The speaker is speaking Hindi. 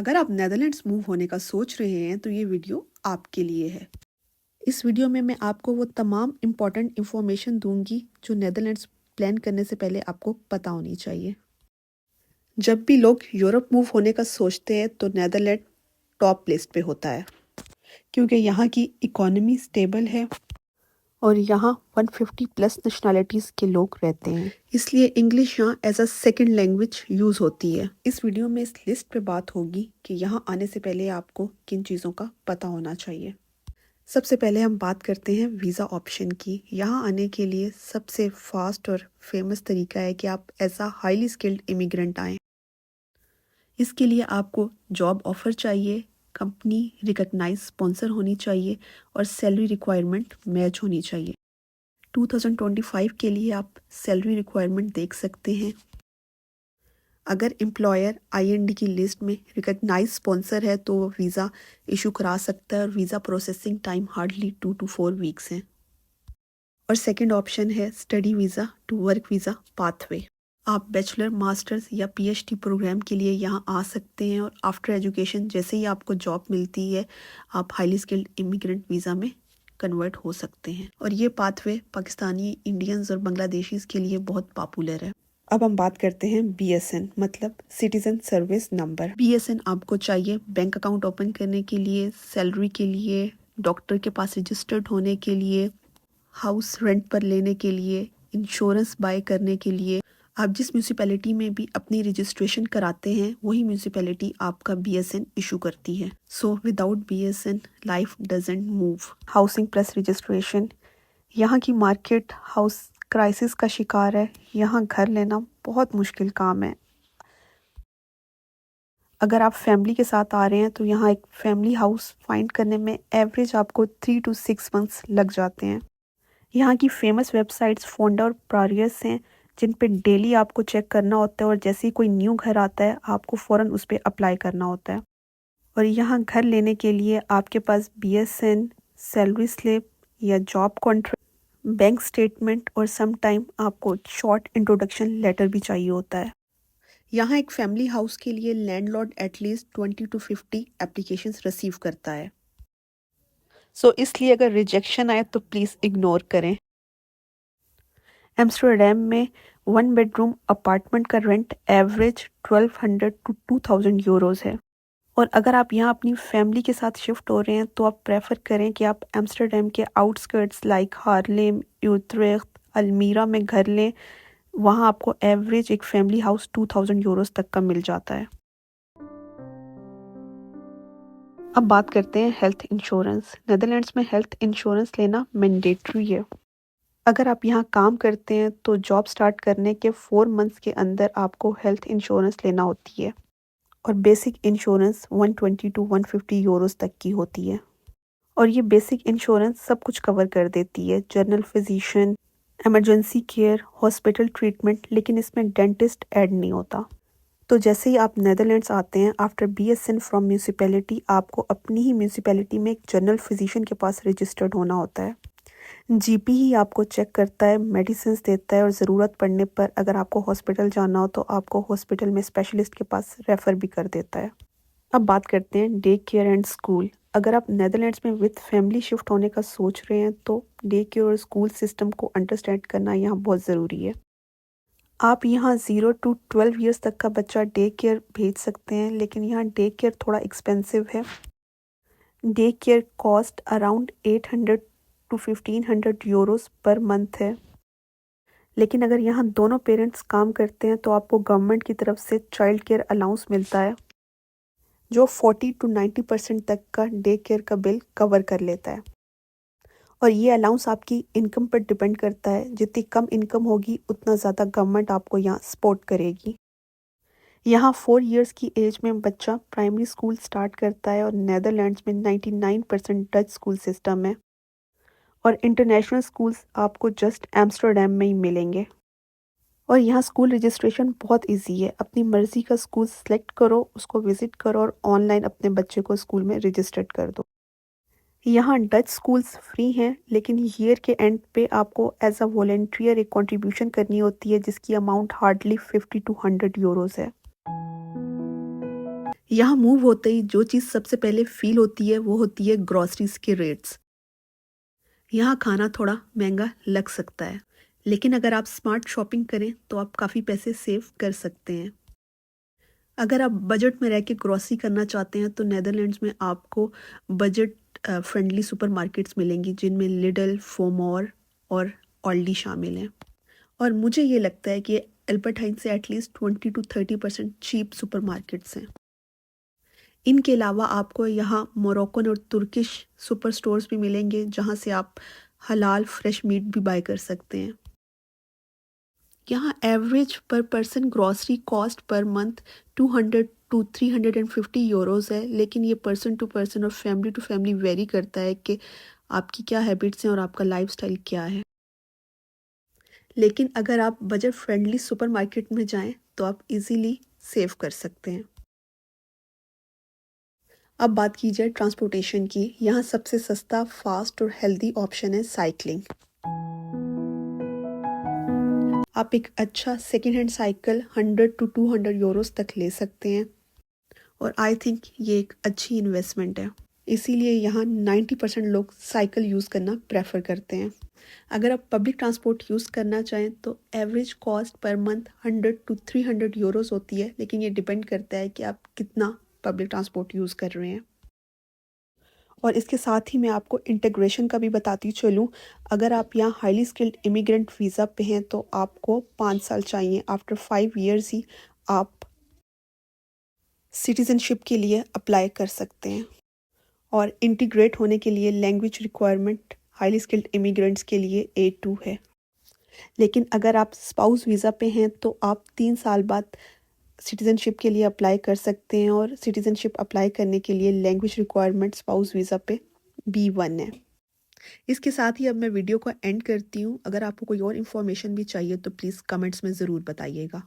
अगर आप नेदरलैंड्स मूव होने का सोच रहे हैं तो ये वीडियो आपके लिए है। इस वीडियो में मैं आपको वो तमाम इम्पॉर्टेंट इंफॉर्मेशन दूंगी जो नेदरलैंड्स प्लान करने से पहले आपको पता होनी चाहिए। जब भी लोग यूरोप मूव होने का सोचते हैं तो नेदरलैंड टॉप लिस्ट पे होता है क्योंकि यहाँ की इकोनॉमी स्टेबल है और यहाँ 150 प्लस नेशनैलिटीज़ के लोग रहते हैं, इसलिए इंग्लिश यहाँ as a second language use होती है। इस वीडियो में इस लिस्ट पे बात होगी कि यहाँ आने से पहले आपको किन चीज़ों का पता होना चाहिए। सबसे पहले हम बात करते हैं वीज़ा ऑप्शन की। यहाँ आने के लिए सबसे फास्ट और फेमस तरीका है कि आप as a highly skilled immigrant आएँ। इसके लिए आपको जॉब ऑफर चाहिए, कंपनी रिकॉग्नाइज स्पॉन्सर होनी चाहिए और सैलरी रिक्वायरमेंट मैच होनी चाहिए। 2025 के लिए आप सैलरी रिक्वायरमेंट देख सकते हैं। अगर एम्प्लॉयर आईएनडी की लिस्ट में रिकॉग्नाइज स्पॉन्सर है तो वो वीज़ा इशू करा सकता है और visa processing time hardly 2 to 4 weeks है। और सेकंड ऑप्शन है study visa to work visa pathway. आप बैचलर, मास्टर्स या पीएचडी प्रोग्राम के लिए यहाँ आ सकते हैं और आफ्टर एजुकेशन जैसे ही आपको जॉब मिलती है आप हाईली स्किल्ड इमिग्रेंट वीज़ा में कन्वर्ट हो सकते हैं। और ये पाथवे पाकिस्तानी, इंडियंस और बांग्लादेशीज़ के लिए बहुत पॉपुलर है। अब हम बात करते हैं बीएसएन मतलब सिटीजन सर्विस नंबर। बीएसएन आपको चाहिए बैंक अकाउंट ओपन करने के लिए, सैलरी के लिए, डॉक्टर के पास रजिस्टर्ड होने के लिए, हाउस रेंट पर लेने के लिए, इंश्योरेंस बाय करने के लिए। आप जिस म्यूनिसिपैलिटी में भी अपनी रजिस्ट्रेशन कराते हैं वही म्यूनिसिपैलिटी आपका बीएसएन इशू करती है। So without BSN life doesn't move. Housing plus registration. यहाँ की मार्केट हाउस क्राइसिस का शिकार है। यहाँ घर लेना बहुत मुश्किल काम है। अगर आप फैमिली के साथ आ रहे हैं तो यहाँ एक फैमिली हाउस फाइंड करने में एवरेज आपको 3 to 6 मंथ्स लग जाते हैं। यहाँ की फेमस वेबसाइट्स फोंडा और प्रारियस हैं जिन पे डेली आपको चेक करना होता है और जैसे ही कोई न्यू घर आता है आपको फ़ौरन उस पर अप्लाई करना होता है। और यहाँ घर लेने के लिए आपके पास बीएसएन, सैलरी स्लिप या जॉब कॉन्ट्रैक्ट, बैंक स्टेटमेंट और सम टाइम आपको शॉर्ट इंट्रोडक्शन लेटर भी चाहिए होता है। यहाँ एक फैमिली हाउस के लिए landlord at least 20 to 50 applications receive करता है। सो इसलिए अगर रिजेक्शन आए तो प्लीज़ इग्नोर करें। एम्स्टर्डम में 1 बेडरूम अपार्टमेंट का रेंट एवरेज 1200 to 2000 यूरोज़ है। और अगर आप यहाँ अपनी फैमिली के साथ शिफ्ट हो रहे हैं तो आप प्रेफर करें कि आप एम्स्टर्डम के आउटस्कर्ट्स लाइक हार्लेम, यूट्रेख्ट, अल्मीरा में घर लें। वहाँ आपको एवरेज एक फैमिली हाउस 2000 यूरोज़ तक का मिल जाता है। अब बात करते हैं हेल्थ इंश्योरेंस। नेदरलैंड्स में हेल्थ इंश्योरेंस लेना मैंडेटरी है। अगर आप यहाँ काम करते हैं तो जॉब स्टार्ट करने के 4 मंथ्स के अंदर आपको हेल्थ इंश्योरेंस लेना होती है और बेसिक इंश्योरेंस 120 to 150 यूरोज़ तक की होती है। और ये बेसिक इंश्योरेंस सब कुछ कवर कर देती है, general physician, emergency care, hospital treatment, लेकिन इसमें डेंटिस्ट ऐड नहीं होता। तो जैसे ही आप नेदरलैंड्स आते हैं आफ्टर बीएसएन फ्रॉम म्यूनिसिपैलिटी आपको अपनी ही म्यूनिसिपैलिटी में एक जनरल फिजिशियन के पास रजिस्टर्ड होना होता है। जीपी ही आपको चेक करता है, मेडिसिन देता है और ज़रूरत पड़ने पर अगर आपको हॉस्पिटल जाना हो तो आपको हॉस्पिटल में स्पेशलिस्ट के पास रेफ़र भी कर देता है। अब बात करते हैं डे केयर एंड स्कूल। अगर आप नेदरलैंड्स में विद फैमिली शिफ्ट होने का सोच रहे हैं तो डे केयर और स्कूल सिस्टम को अंडरस्टैंड करना यहाँ बहुत ज़रूरी है। आप यहाँ 0 to 12 ईयर्स तक का बच्चा डे केयर भेज सकते हैं, लेकिन यहाँ डे केयर थोड़ा एक्सपेंसिव है। Day care cost around 800 to 1500 euros per month है। लेकिन अगर यहाँ दोनों पेरेंट्स काम करते हैं तो आपको गवर्नमेंट की तरफ से चाइल्ड केयर अलाउंस मिलता है जो 40 to 90% तक का डे केयर का बिल कवर कर लेता है। और ये अलाउंस आपकी इनकम पर डिपेंड करता है। जितनी कम इनकम होगी उतना ज़्यादा गवर्नमेंट आपको यहाँ सपोर्ट करेगी। यहाँ 4 इयर्स की एज में बच्चा प्राइमरी स्कूल स्टार्ट करता है और नेदरलैंड्स में 99% डच स्कूल सिस्टम है और इंटरनेशनल स्कूल्स आपको जस्ट एम्स्टर्डम में ही मिलेंगे। और यहाँ स्कूल रजिस्ट्रेशन बहुत इजी है। अपनी मर्ज़ी का स्कूल सेलेक्ट करो, उसको विज़िट करो और ऑनलाइन अपने बच्चे को स्कूल में रजिस्टर्ड कर दो। यहाँ डच स्कूल्स फ्री हैं, लेकिन ईयर के एंड पे आपको एज अ वॉलंटियर एक कंट्रीब्यूशन करनी होती है जिसकी अमाउंट हार्डली 50 to 100 यूरोज़ है। यहाँ मूव होते ही जो चीज़ सबसे पहले फील होती है वो होती है ग्रॉसरीज के रेट्स। यहाँ खाना थोड़ा महंगा लग सकता है, लेकिन अगर आप स्मार्ट शॉपिंग करें तो आप काफ़ी पैसे सेव कर सकते हैं। अगर आप बजट में रह के ग्रॉसरी करना चाहते हैं तो नेदरलैंड्स में आपको बजट फ्रेंडली सुपरमार्केट्स मिलेंगी जिनमें लिडल, फोमोर और ऑल्डी शामिल हैं। और मुझे ये लगता है कि एल्बर्ट हाइन से एटलीस्ट 20 to 30% चीप सुपरमार्केट्स हैं। इनके अलावा आपको यहाँ मोरक्कन और तुर्किश सुपर स्टोर्स भी मिलेंगे जहाँ से आप हलाल फ्रेश मीट भी बाय कर सकते हैं। यहाँ एवरेज पर person grocery cost per month 200 to 350 euros है, लेकिन ये पर्सन टू पर्सन और फैमिली टू फैमिली वेरी करता है कि आपकी क्या हैबिट्स हैं और आपका लाइफस्टाइल क्या है। लेकिन अगर आप बजट फ्रेंडली सुपरमार्केट में जाएं तो आप इजीली सेव कर सकते हैं। अब बात की जाए ट्रांसपोर्टेशन की। यहाँ सबसे सस्ता, फास्ट और हेल्दी ऑप्शन है साइकिलिंग। आप एक अच्छा second hand cycle 100 to 200 Euros तक ले सकते हैं और आई थिंक ये एक अच्छी इन्वेस्टमेंट है। इसीलिए यहाँ 90% लोग साइकिल यूज़ करना प्रेफर करते हैं। अगर आप पब्लिक ट्रांसपोर्ट यूज़ करना चाहें तो average cost per month 100 to 300 Euros होती है, लेकिन ये डिपेंड करता है कि आप कितना पब्लिक ट्रांसपोर्ट यूज़ कर रहे हैं। और इसके साथ ही मैं आपको इंटीग्रेशन का भी बताती चलूँ। अगर आप यहाँ हाईली स्किल्ड इमिग्रेंट वीज़ा पे हैं तो आपको 5 साल चाहिए। आफ्टर 5 ईयर्स ही आप सिटीज़नशिप के लिए अप्लाई कर सकते हैं। और इंटीग्रेट होने के लिए language requirement highly skilled immigrants के लिए A2 है। लेकिन अगर आप स्पाउस वीज़ा पे हैं तो आप 3 साल बाद सिटीज़नशिप के लिए अप्लाई कर सकते हैं और सिटीज़नशिप अप्लाई करने के लिए लैंग्वेज रिक्वायरमेंट स्पाउस वीज़ा पे B1 है। इसके साथ ही अब मैं वीडियो को एंड करती हूँ। अगर आपको कोई और इन्फॉर्मेशन भी चाहिए तो प्लीज़ कमेंट्स में ज़रूर बताइएगा।